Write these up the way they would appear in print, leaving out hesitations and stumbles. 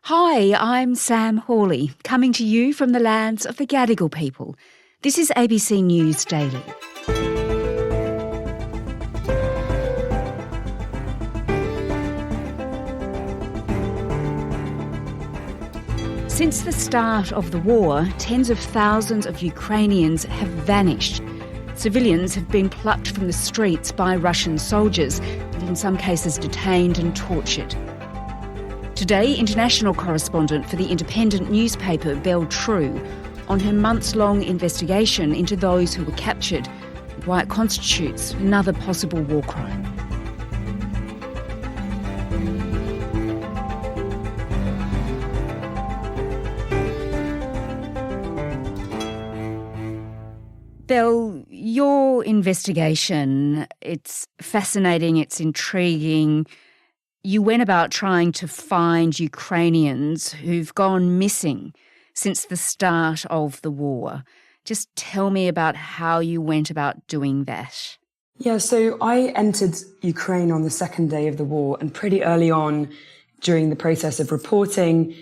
Hi, I'm Sam Hawley, coming to you from the lands of the Gadigal people. This is ABC News Daily. Since the start of the war, tens of thousands of Ukrainians have vanished. Civilians have been plucked from the streets by Russian soldiers and in some cases detained and tortured. Today, international correspondent for the independent newspaper Bel Trew on her months-long investigation into those who were captured and why it constitutes another possible war crime. Bel, your investigation, it's fascinating, it's intriguing. You went about trying to find Ukrainians who've gone missing since the start of the war. Just tell me about how you went about doing that. Yeah, so I entered Ukraine on the second day of the war, and pretty early on during the process of reporting,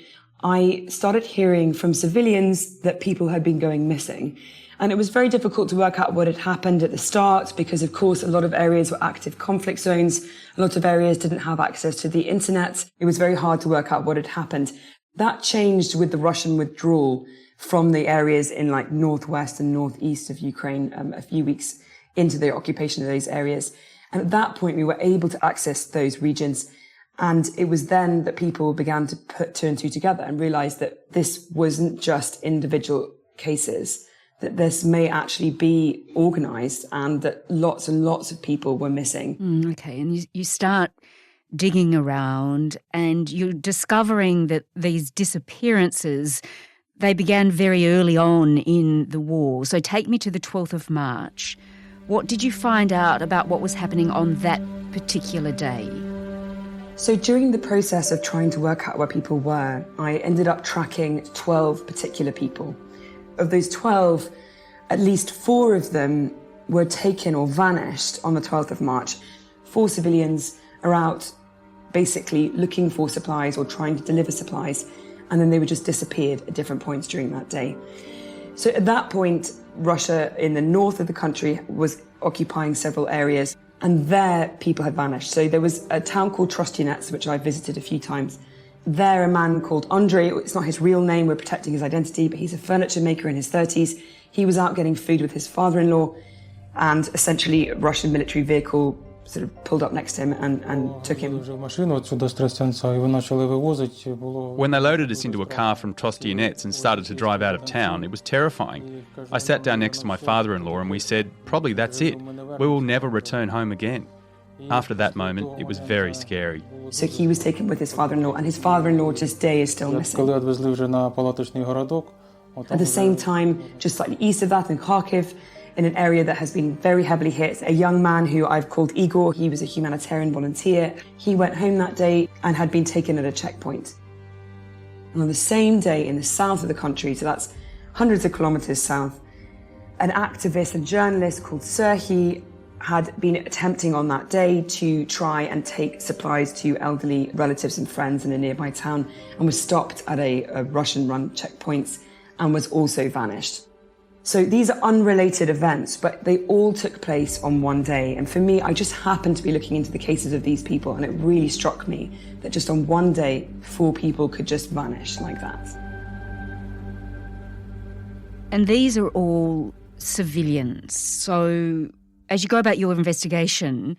I started hearing from civilians that people had been going missing. And it was very difficult to work out what had happened at the start because, of course, a lot of areas were active conflict zones. A lot of areas didn't have access to the internet. It was very hard to work out what had happened. That changed with the Russian withdrawal from the areas in like northwest and northeast of Ukraine a few weeks into the occupation of those areas. And at that point, we were able to access those regions. And it was then that people began to put two and two together and realize that this wasn't just individual cases, that this may actually be organised and that lots and lots of people were missing. Okay, and you start digging around and you're discovering that these disappearances, they began very early on in the war. So take me to the 12th of March. What did you find out about what was happening on that particular day? So during the process of trying to work out where people were, I ended up tracking 12 particular people. Of those 12, at least 4 of them were taken or vanished on the 12th of March. 4 civilians are out basically looking for supplies or trying to deliver supplies, and then they were just disappeared at different points during that day. So at that point, Russia in the north of the country was occupying several areas, and there people had vanished. So there was a town called Trostinets, which I visited a few times. There, a man called Andrei, it's not his real name, we're protecting his identity, but he's a furniture maker in his 30s. He was out getting food with his father-in-law, and essentially a Russian military vehicle sort of pulled up next to him and took him. When they loaded us into a car from Trostinets and started to drive out of town, it was terrifying. I sat down next to my father-in-law and we said, probably that's it. We will never return home again. After that moment, it was very scary. So he was taken with his father-in-law, and his father-in-law to this day is still missing. At the same time, just slightly east of that, in Kharkiv, in an area that has been very heavily hit, a young man who I've called Igor, he was a humanitarian volunteer. He went home that day and had been taken at a checkpoint. And on the same day, in the south of the country, so that's hundreds of kilometers south, an activist and journalist called Serhiy had been attempting on that day to try and take supplies to elderly relatives and friends in a nearby town, and was stopped at a Russian-run checkpoint and was also vanished. So these are unrelated events, but they all took place on one day. And for me, I just happened to be looking into the cases of these people, and it really struck me that just on one day, 4 people could just vanish like that. And these are all civilians. So as you go about your investigation,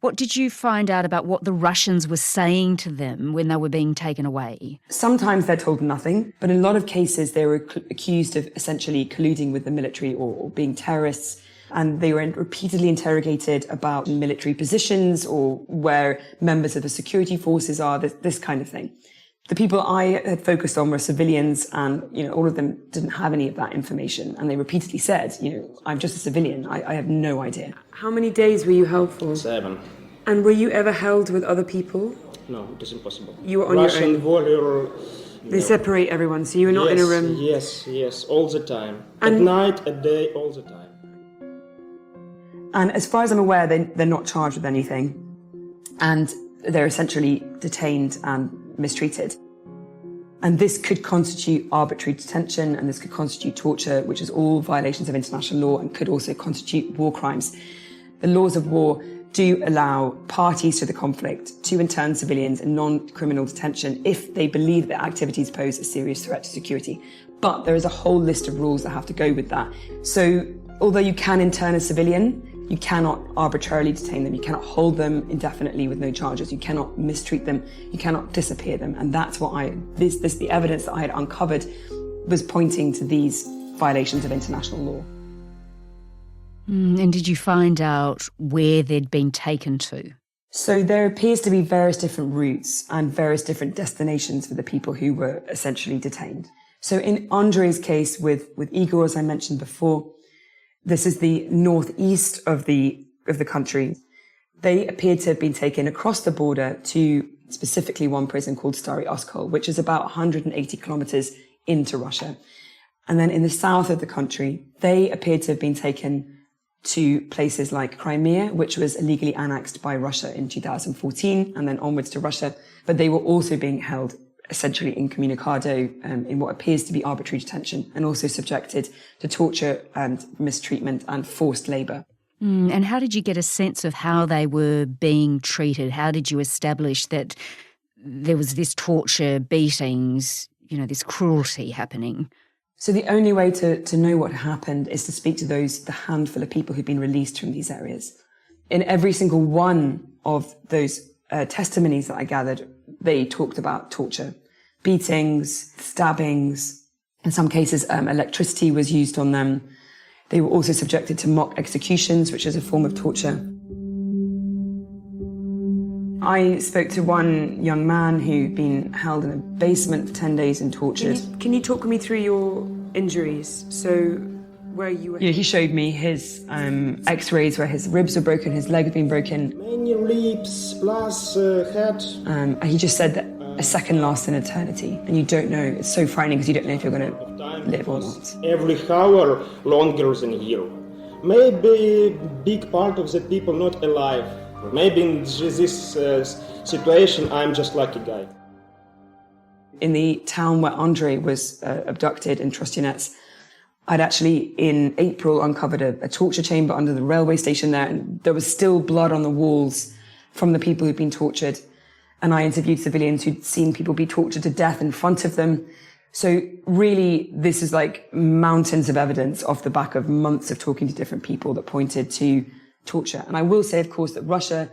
what did you find out about what the Russians were saying to them when they were being taken away? Sometimes they're told nothing, but in a lot of cases they were accused of essentially colluding with the military or being terrorists, and they were repeatedly interrogated about military positions or where members of the security forces are, this kind of thing. The people I had focused on were civilians, and all of them didn't have any of that information, and they repeatedly said, I'm just a civilian, I have no idea. How many days were you held for? 7. And were you ever held with other people? No, it is impossible. You were on Russian your own? warrior. They separate everyone, so you were not in a room? Yes, all the time. At night, at day, all the time. And as far as I'm aware, they're not charged with anything. And they're essentially detained and mistreated. And this could constitute arbitrary detention, and this could constitute torture, which is all violations of international law and could also constitute war crimes. The laws of war do allow parties to the conflict to intern civilians in non-criminal detention if they believe that activities pose a serious threat to security. But there is a whole list of rules that have to go with that. So although you can intern a civilian, you cannot arbitrarily detain them. You cannot hold them indefinitely with no charges. You cannot mistreat them. You cannot disappear them. And that's what the evidence that I had uncovered was pointing to these violations of international law. And did you find out where they'd been taken to? So there appears to be various different routes and various different destinations for the people who were essentially detained. So in Andrei's case with Igor, as I mentioned before, this is the northeast of the country. They appeared to have been taken across the border to specifically one prison called Stary Oskol, which is about 180 kilometers into Russia. And then in the south of the country, they appeared to have been taken to places like Crimea, which was illegally annexed by Russia in 2014, and then onwards to Russia. But they were also being held essentially incommunicado in what appears to be arbitrary detention, and also subjected to torture and mistreatment and forced labour. And how did you get a sense of how they were being treated? How did you establish that there was this torture, beatings, this cruelty happening? So the only way to know what happened is to speak to the handful of people who've been released from these areas. In every single one of those testimonies that I gathered, they talked about torture, beatings, stabbings. In some cases, electricity was used on them. They were also subjected to mock executions, which is a form of torture. I spoke to one young man who'd been held in a basement for 10 days and tortured. Can you talk me through your injuries? So where you were... Yeah, he showed me his x-rays where his ribs were broken, his leg had been broken. Many ribs plus head. And he just said that a second lasts an eternity, and you don't know. It's so frightening because you don't know if you're going to live or not. Every hour longer than a year. Maybe big part of the people not alive. Maybe in this situation, I'm just lucky guy. In the town where Andrei was abducted in Trostyanets, I'd actually, in April, uncovered a torture chamber under the railway station there, and there was still blood on the walls from the people who'd been tortured. And I interviewed civilians who'd seen people be tortured to death in front of them. So really, this is like mountains of evidence off the back of months of talking to different people that pointed to torture. And I will say, of course, that Russia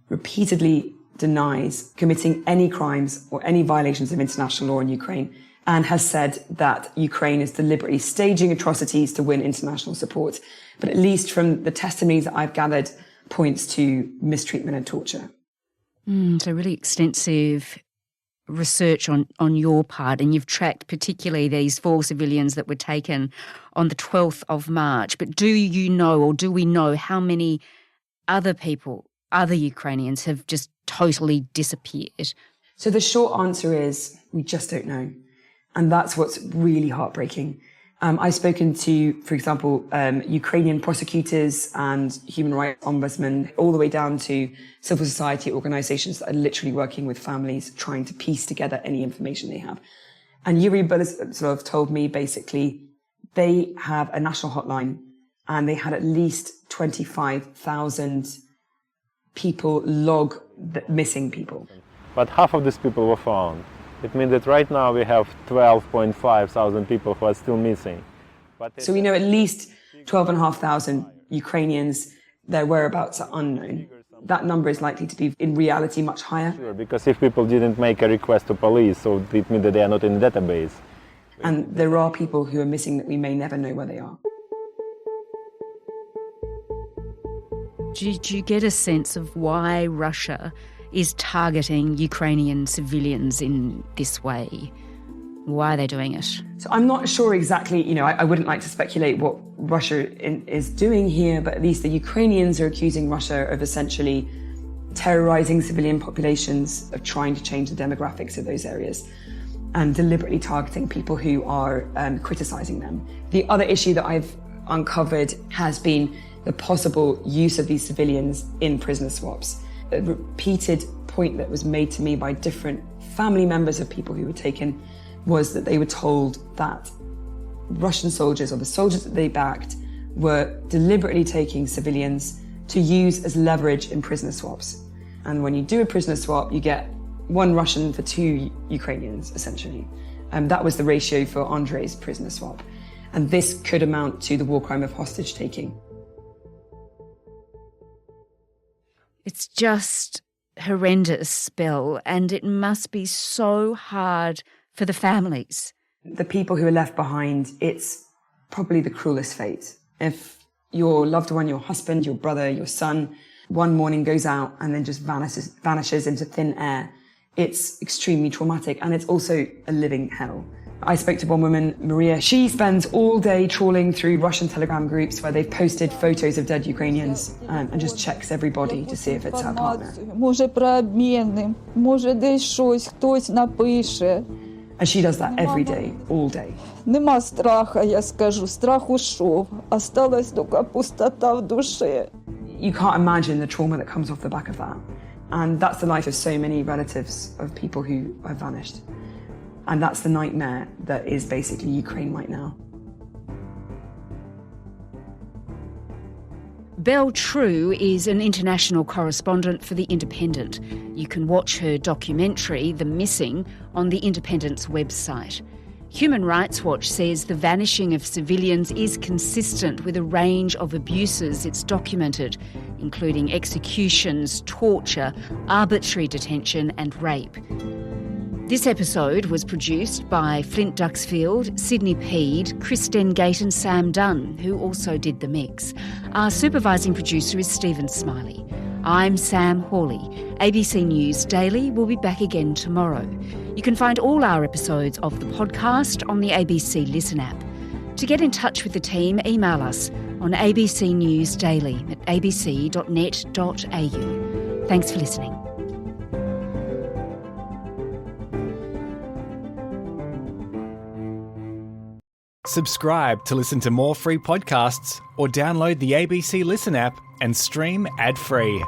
repeatedly denies committing any crimes or any violations of international law in Ukraine, and has said that Ukraine is deliberately staging atrocities to win international support. But at least from the testimonies that I've gathered, points to mistreatment and torture. So really extensive research on your part, and you've tracked particularly these 4 civilians that were taken on the 12th of March. But do you know, or do we know, how many other people, other Ukrainians, have just totally disappeared? So the short answer is we just don't know. And that's what's really heartbreaking. I've spoken to, for example, Ukrainian prosecutors and human rights ombudsmen, all the way down to civil society organizations that are literally working with families, trying to piece together any information they have. And Yuri Borisov told me basically they have a national hotline, and they had at least 25,000 people log missing people. But half of these people were found. It means that right now we have 12.5 thousand people who are still missing. So we know at least 12,500 Ukrainians, their whereabouts are unknown. That number is likely to be, in reality, much higher. Sure, because if people didn't make a request to police, so it means that they are not in the database. And there are people who are missing that we may never know where they are. Did you get a sense of why Russia is targeting Ukrainian civilians in this way? Why are they doing it? So I'm not sure exactly, I wouldn't like to speculate what Russia is doing here, but at least the Ukrainians are accusing Russia of essentially terrorizing civilian populations, of trying to change the demographics of those areas, and deliberately targeting people who are criticizing them. The other issue that I've uncovered has been the possible use of these civilians in prisoner swaps. A repeated point that was made to me by different family members of people who were taken was that they were told that Russian soldiers, or the soldiers that they backed, were deliberately taking civilians to use as leverage in prisoner swaps. And when you do a prisoner swap, you get one Russian for two Ukrainians, essentially. That was the ratio for Andrei's prisoner swap. And this could amount to the war crime of hostage taking. It's just horrendous, Bel, and it must be so hard for the families. The people who are left behind, it's probably the cruelest fate. If your loved one, your husband, your brother, your son, one morning goes out and then just vanishes into thin air, it's extremely traumatic, and it's also a living hell. I spoke to one woman, Maria. She spends all day trawling through Russian Telegram groups where they've posted photos of dead Ukrainians and just checks everybody to see if it's her partner. Може про обміни, може десь щось хтось напише. And she does that every day, all day. Нема страха, я скажу, страх ушов. Осталась только пустота в душе. You can't imagine the trauma that comes off the back of that. And that's the life of so many relatives of people who have vanished. And that's the nightmare that is basically Ukraine right now. Bel Trew is an international correspondent for The Independent. You can watch her documentary, The Missing, on The Independent's website. Human Rights Watch says the vanishing of civilians is consistent with a range of abuses it's documented, including executions, torture, arbitrary detention and rape. This episode was produced by Flint Duxfield, Sydney Peed, Kristen Gate and Sam Dunn, who also did the mix. Our supervising producer is Stephen Smiley. I'm Sam Hawley. ABC News Daily will be back again tomorrow. You can find all our episodes of the podcast on the ABC Listen app. To get in touch with the team, email us on abcnewsdaily@abc.net.au. Thanks for listening. Subscribe to listen to more free podcasts or download the ABC Listen app and stream ad-free.